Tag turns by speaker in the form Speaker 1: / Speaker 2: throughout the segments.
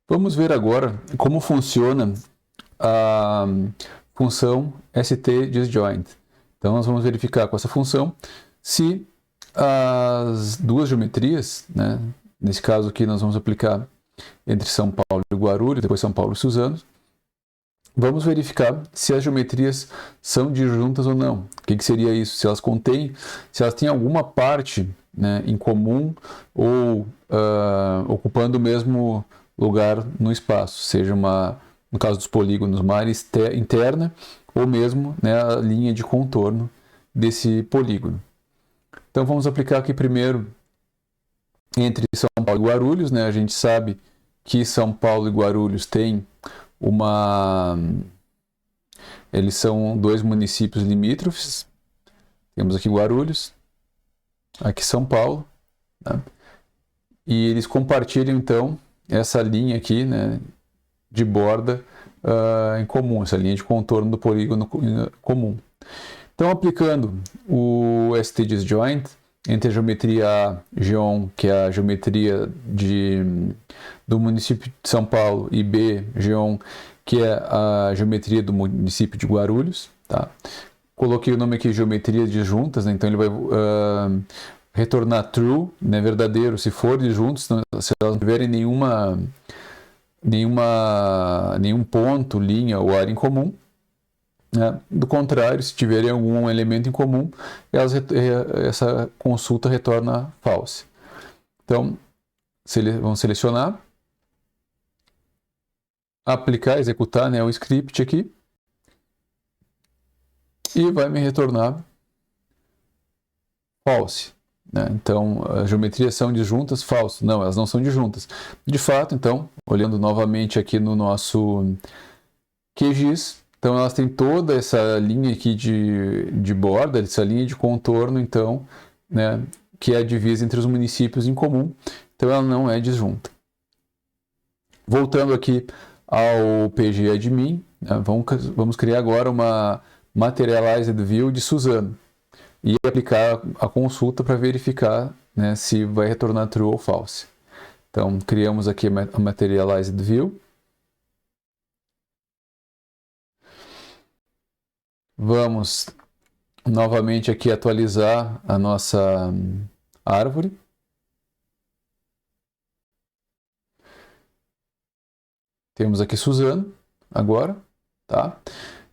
Speaker 1: Vamos ver agora como funciona a função ST-disjoint. Então, nós vamos verificar com essa função se as duas geometrias, né, nesse caso aqui nós vamos aplicar entre São Paulo e Guarulhos, depois São Paulo e Suzano, vamos verificar se as geometrias são disjuntas ou não. O que seria isso? Se elas têm alguma parte, né, em comum ou ocupando o mesmo lugar no espaço, seja no caso dos polígonos, uma área interna ou mesmo, né, a linha de contorno desse polígono. Então vamos aplicar aqui primeiro entre São Paulo e Guarulhos, né? A gente sabe que São Paulo e Guarulhos têm eles são dois municípios limítrofes. Temos aqui Guarulhos, aqui São Paulo, né? E eles compartilham então essa linha aqui, né, de borda em comum, essa linha de contorno do polígono comum. Então, aplicando o ST-disjoint entre a geometria A, Geom, que é a geometria do município de São Paulo, e B, Geom, que é a geometria do município de Guarulhos, tá? Coloquei o nome aqui geometria disjuntas, né? Então ele vai retornar true, né, verdadeiro, se for disjuntos, se elas não tiverem nenhum ponto, linha ou área em comum. Né? Do contrário, se tiverem algum elemento em comum, essa consulta retorna false. Então, vamos selecionar, aplicar, executar, né, o script aqui, e vai me retornar false. Né? Então, as geometrias são disjuntas, falso. Não, elas não são disjuntas. De fato, então, olhando novamente aqui no nosso QGIS, então elas têm toda essa linha aqui de borda, essa linha de contorno, então, né, que é a divisa entre os municípios em comum. Então ela não é disjunta. Voltando aqui ao PG Admin, né, vamos criar agora uma Materialized View de Suzano e aplicar a consulta para verificar, né, se vai retornar true ou false. Então criamos aqui a Materialized View. Vamos novamente aqui atualizar a nossa árvore. Temos aqui Suzano agora, tá?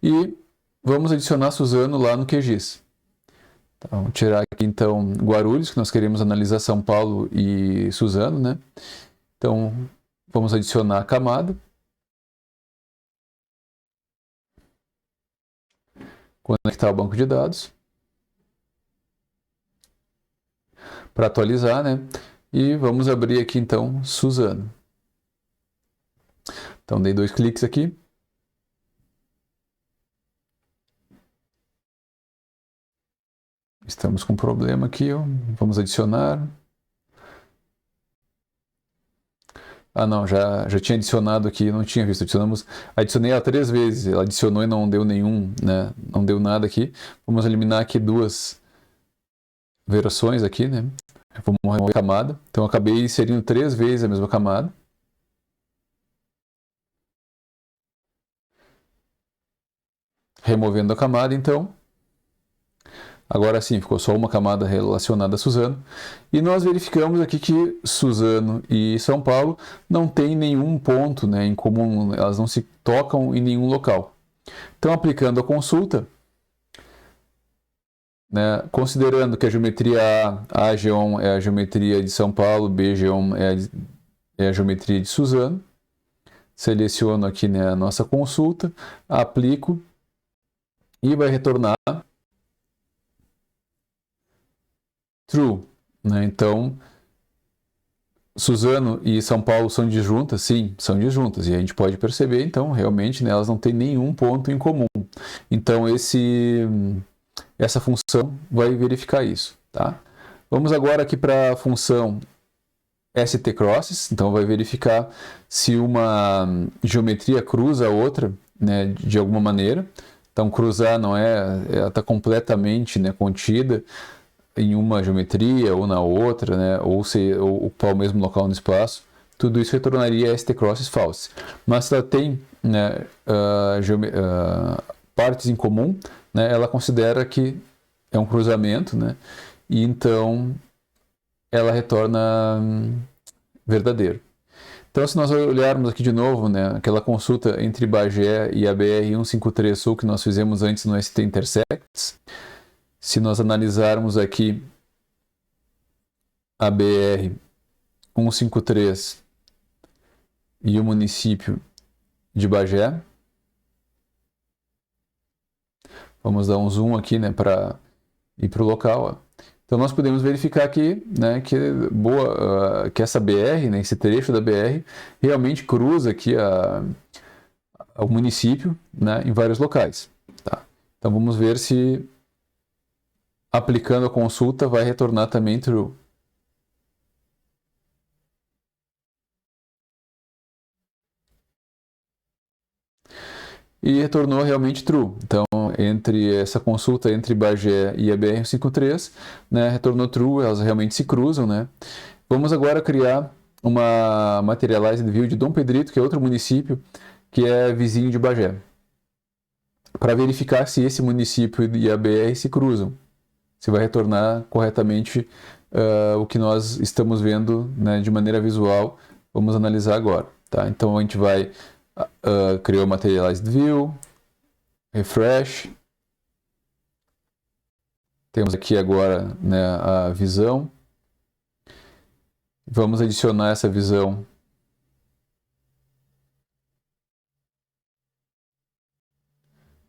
Speaker 1: E vamos adicionar Suzano lá no QGIS. Então, vamos tirar aqui então Guarulhos, que nós queremos analisar São Paulo e Suzano, né? Então vamos adicionar a camada. Conectar o banco de dados para atualizar, né? E vamos abrir aqui então Suzano. Então dei 2 cliques aqui. Estamos com um problema aqui, ó. Vamos adicionar. Ah não, já tinha adicionado aqui, não tinha visto. Adicionei ela 3 vezes, ela adicionou e não deu nenhum, né? Não deu nada aqui. Vamos eliminar aqui 2 versões aqui, né? Vamos remover a camada. Então eu acabei inserindo 3 vezes a mesma camada. Removendo a camada, então. Agora sim, ficou só uma camada relacionada a Suzano. E nós verificamos aqui que Suzano e São Paulo não têm nenhum ponto, né, em comum, elas não se tocam em nenhum local. Então, aplicando a consulta, né, considerando que a geometria A Geom é a geometria de São Paulo, B Geom é a geometria de Suzano, seleciono aqui, né, a nossa consulta, aplico e vai retornar true, né? Então, Suzano e São Paulo são disjuntas? Sim, são disjuntas. E a gente pode perceber, então, realmente, né, elas não têm nenhum ponto em comum. Então, essa função vai verificar isso, tá? Vamos agora aqui para a função ST-crosses. Então, vai verificar se uma geometria cruza a outra, né, de alguma maneira. Então, cruzar não ela está completamente, né, contida em uma geometria ou na outra, né, ou ocupar o mesmo local no espaço. tudo isso retornaria ST crosses false. Mas se ela tem, né, partes em comum, né, ela considera que é um cruzamento, né, e então ela retorna verdadeiro. Então, se nós olharmos aqui de novo, né, aquela consulta entre Bagé e a BR-153 Sul que nós fizemos antes no ST Intersects, se nós analisarmos aqui a BR-153 e o município de Bagé, vamos dar um zoom aqui, né, para ir para o local. Ó. Então nós podemos verificar aqui, né, que que essa BR, né, esse trecho da BR, realmente cruza aqui o município, né, em vários locais. Tá? Então vamos ver se aplicando a consulta vai retornar também true. E retornou realmente true. Então, entre essa consulta entre Bagé e a BR-153, né, retornou true, elas realmente se cruzam, né? Vamos agora criar uma Materialized View de Dom Pedrito, que é outro município que é vizinho de Bagé, para verificar se esse município e a BR se cruzam, se vai retornar corretamente o que nós estamos vendo, né, de maneira visual. Vamos analisar agora. Tá? Então, a gente vai criar o Materialized View, refresh. Temos aqui agora, né, a visão. Vamos adicionar essa visão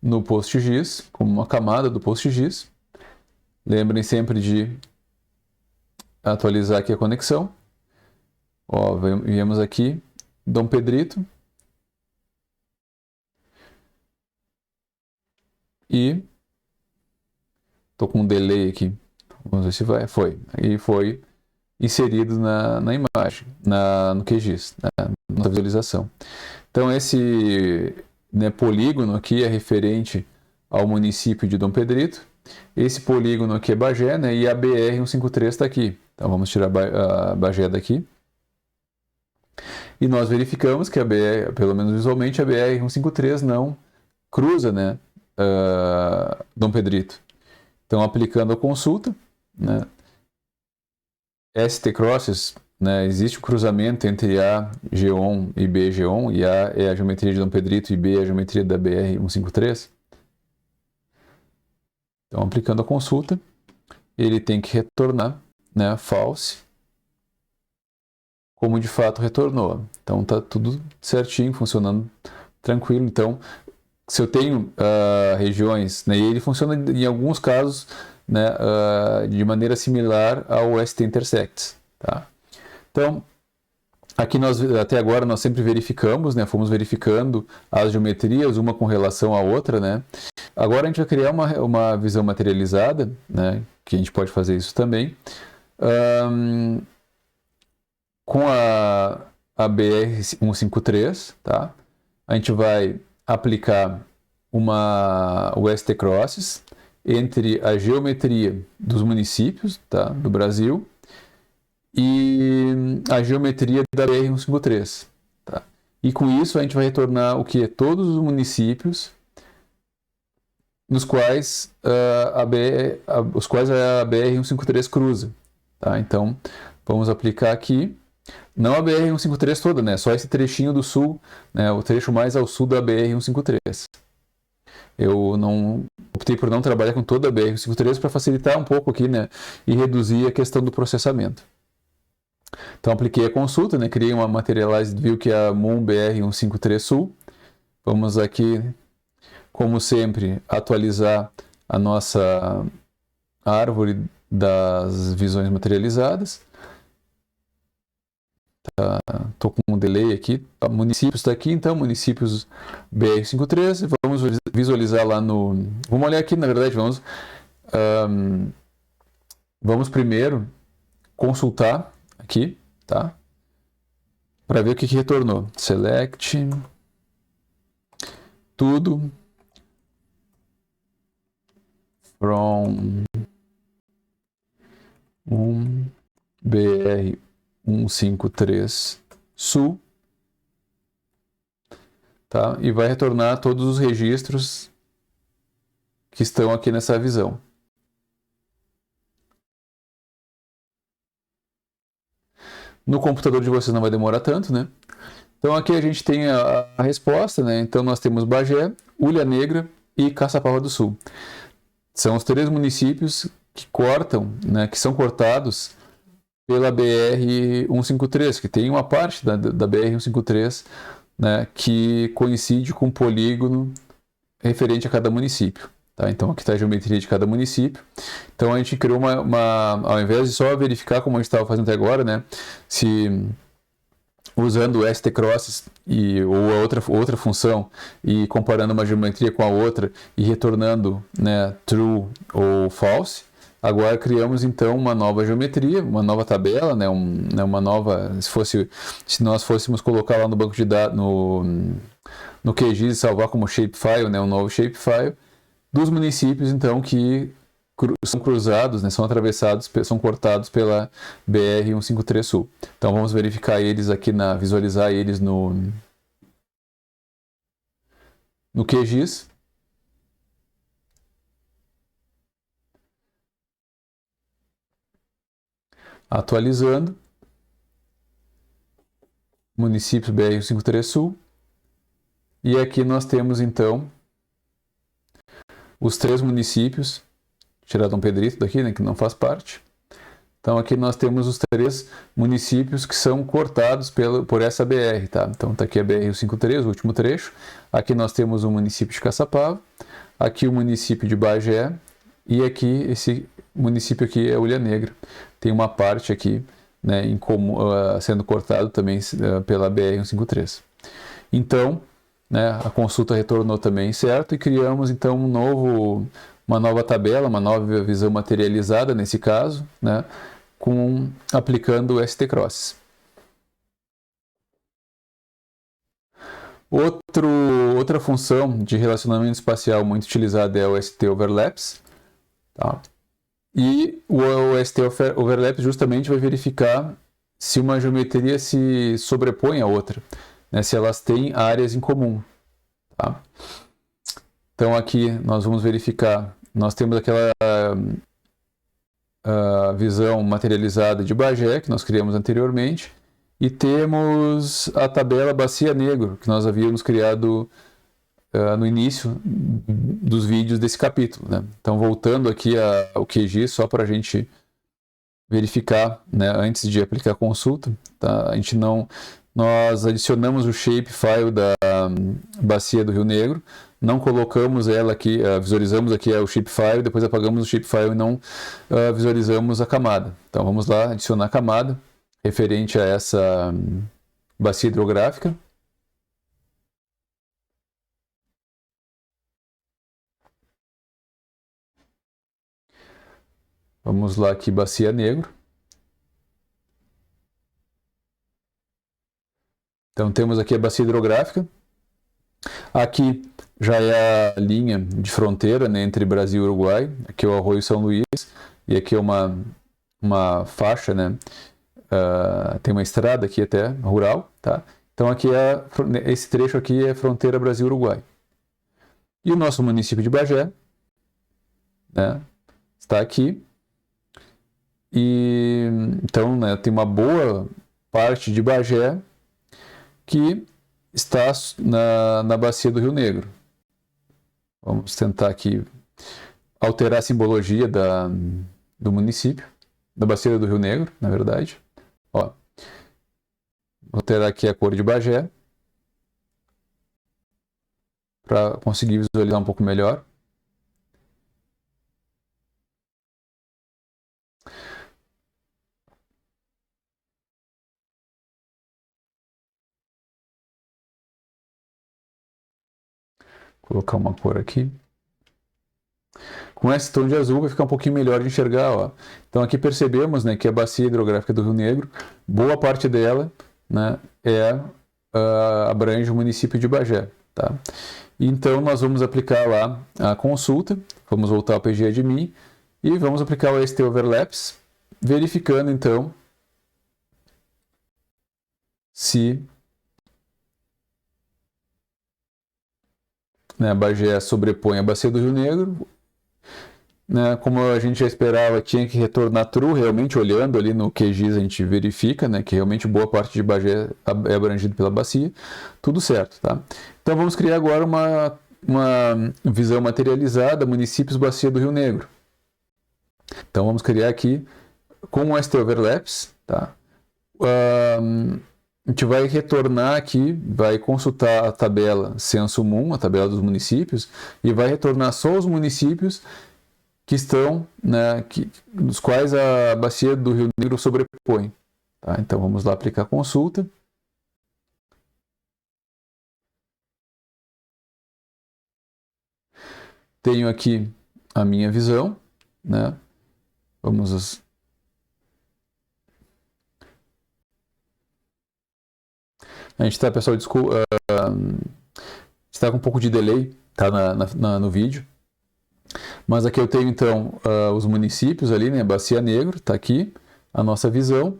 Speaker 1: no PostGIS, como uma camada do PostGIS. Lembrem sempre de atualizar aqui a conexão. Ó, viemos aqui, Dom Pedrito. E estou com um delay aqui. Vamos ver se vai. Foi. E foi inserido na imagem, no QGIS, na visualização. Então esse, né, polígono aqui é referente ao município de Dom Pedrito. Esse polígono aqui é Bagé, né, e a BR-153 está aqui. Então vamos tirar a Bagé daqui. E nós verificamos que a BR, pelo menos visualmente, a BR-153 não cruza, né, Dom Pedrito. Então, aplicando a consulta, né, ST crosses, né, existe o cruzamento entre A, G1 e B, G1, e A é a geometria de Dom Pedrito e B é a geometria da BR-153. Então, aplicando a consulta, ele tem que retornar, né, false, como de fato retornou. Então, está tudo certinho, funcionando tranquilo. Então, se eu tenho regiões, né, e ele funciona em alguns casos, né, de maneira similar ao ST Intersects. Tá? Então, aqui até agora nós sempre verificamos, né, fomos verificando as geometrias, uma com relação à outra. Né? Agora a gente vai criar uma visão materializada, né, que a gente pode fazer isso também, com a BR-153. Tá? A gente vai aplicar o ST crosses entre a geometria dos municípios, tá, do Brasil e a geometria da BR-153. Tá? E com isso a gente vai retornar o que? Todos os municípios nos quais a BR-153 cruza. Tá? Então vamos aplicar aqui. Não a BR-153 toda, né? Só esse trechinho do sul, né? O trecho mais ao sul da BR-153. Eu optei por não trabalhar com toda a BR-153 para facilitar um pouco aqui, né? E reduzir a questão do processamento. Então apliquei a consulta, né? Criei uma Materialized View que é a Moon BR-153 Sul. Vamos aqui, como sempre, atualizar a nossa árvore das visões materializadas. Estou com um delay aqui. Municípios está aqui, então, municípios BR-153. Vamos visualizar lá no... Vamos olhar aqui, na verdade, vamos primeiro consultar aqui, tá? Para ver o que retornou. Select tudo from BR-153 sul, tá? E vai retornar todos os registros que estão aqui nessa visão. No computador de vocês não vai demorar tanto, né? Então aqui a gente tem a resposta, né? Então nós temos Bagé, Hulha Negra e Caçapava do Sul. São os 3 municípios que cortam, né? Que são cortados pela BR-153, que tem uma parte da BR-153, né? Que coincide com um polígono referente a cada município. Tá? Então aqui está a geometria de cada município. Então a gente criou ao invés de só verificar como a gente estava fazendo até agora, né, se usando o ST-Crosses ou a outra função e comparando uma geometria com a outra e retornando, né, true ou false, agora criamos então uma nova geometria, uma nova tabela, né, uma nova, se nós fôssemos colocar lá no banco de dados, no QGIS e salvar como shapefile, né, um novo shapefile, dos municípios, então, que são cruzados, né, são atravessados, são cortados pela BR-153 Sul. Então, vamos verificar eles aqui, visualizar eles no QGIS. Atualizando. Municípios BR-153 Sul. E aqui nós temos, então, os 3 municípios, tirar Dom Pedrito daqui, né, que não faz parte. Então aqui nós temos os 3 municípios que são cortados por essa BR, tá? Então está aqui a BR-153, o último trecho. Aqui nós temos o município de Caçapava, aqui o município de Bagé e aqui esse município aqui é Hulha Negra. Tem uma parte aqui, né, sendo cortado também pela BR-153. Então, né, a consulta retornou também certo e criamos então uma nova tabela, uma nova visão materializada nesse caso, né, aplicando o ST-Cross. Outra função de relacionamento espacial muito utilizada é o ST-Overlaps. Tá? E o ST-Overlaps justamente vai verificar se uma geometria se sobrepõe à outra, né, se elas têm áreas em comum. Tá? Então aqui nós vamos verificar, nós temos aquela visão materializada de Bagé, que nós criamos anteriormente, e temos a tabela Bacia Negro, que nós havíamos criado no início dos vídeos desse capítulo. Né? Então voltando aqui ao QGIS, só para a gente verificar, né, antes de aplicar a consulta, tá? Nós adicionamos o shapefile da bacia do Rio Negro, não colocamos ela aqui, visualizamos aqui o shapefile, depois apagamos o shapefile e não visualizamos a camada. Então vamos lá adicionar a camada referente a essa bacia hidrográfica. Vamos lá aqui, Bacia Negro. Então temos aqui a bacia hidrográfica. Aqui já é a linha de fronteira, né, entre Brasil e Uruguai. Aqui é o Arroio São Luís e aqui é uma faixa, né? Tem uma estrada aqui até rural, tá? Então aqui esse trecho aqui é fronteira Brasil-Uruguai. E o nosso município de Bagé, né, está aqui. E então, né, tem uma boa parte de Bagé que está na bacia do Rio Negro. Vamos tentar aqui alterar a simbologia do município, da bacia do Rio Negro, na verdade. Ó, vou alterar aqui a cor de Bagé para conseguir visualizar um pouco melhor. Vou colocar uma cor aqui. Com esse tom de azul vai ficar um pouquinho melhor de enxergar. Ó. Então aqui percebemos, né, que a bacia hidrográfica do Rio Negro, boa parte dela, né, abrange o município de Bagé. Tá? Então nós vamos aplicar lá a consulta, vamos voltar ao PGAdmin e vamos aplicar o ST Overlaps, verificando então se, né, Bagé sobrepõe a bacia do Rio Negro, né, como a gente já esperava, tinha que retornar true, realmente olhando ali no QGIS a gente verifica, né, que realmente boa parte de Bagé é abrangido pela bacia, tudo certo, tá? Então vamos criar agora uma visão materializada, municípios bacia do Rio Negro. Então vamos criar aqui com o ST Overlaps, tá? A gente vai retornar aqui, vai consultar a tabela Censo MUN, a tabela dos municípios, e vai retornar só os municípios que estão, né, nos quais a bacia do Rio Negro sobrepõe. Tá? Então vamos lá aplicar consulta. Tenho aqui a minha visão, né? Vamos a gente está, pessoal, desculpa, está com um pouco de delay, tá, no vídeo. Mas aqui eu tenho então os municípios ali, né? Bacia Negro, está aqui a nossa visão.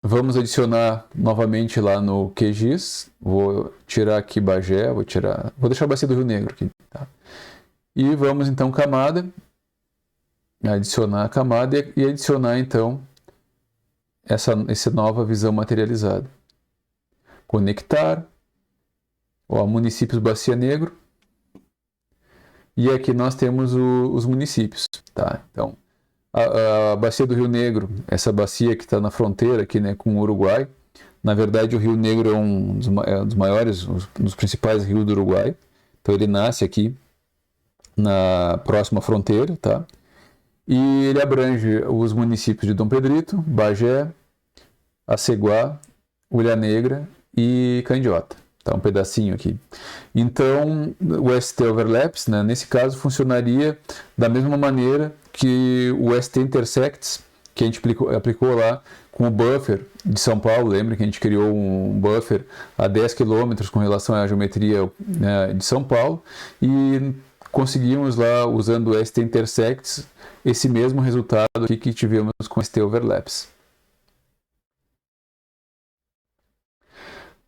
Speaker 1: Vamos adicionar novamente lá no QGIS. Vou tirar aqui Bagé, vou deixar a bacia do Rio Negro aqui, tá? E vamos então camada, adicionar a camada e adicionar então essa nova visão materializada. Conectar, ó, municípios Bacia Negro. E aqui nós temos os municípios, tá? Então, a bacia do Rio Negro, essa bacia que está na fronteira aqui, né, com o Uruguai. Na verdade, o Rio Negro é um dos maiores, um dos principais rios do Uruguai. Então, ele nasce aqui na próxima fronteira, tá? E ele abrange os municípios de Dom Pedrito, Bagé, Aceguá, Ulha Negra e Candiota. Tá, um pedacinho aqui. Então, o ST Overlaps, né, nesse caso, funcionaria da mesma maneira que o ST Intersects, que a gente aplicou lá com o buffer de São Paulo. Lembra que a gente criou um buffer a 10 km com relação à geometria, né, de São Paulo, e conseguimos lá, usando o ST Intersects, esse mesmo resultado aqui que tivemos com o ST Overlaps.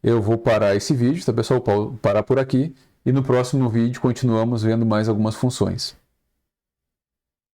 Speaker 1: Eu vou parar esse vídeo, tá, pessoal? Parar por aqui, e no próximo vídeo continuamos vendo mais algumas funções.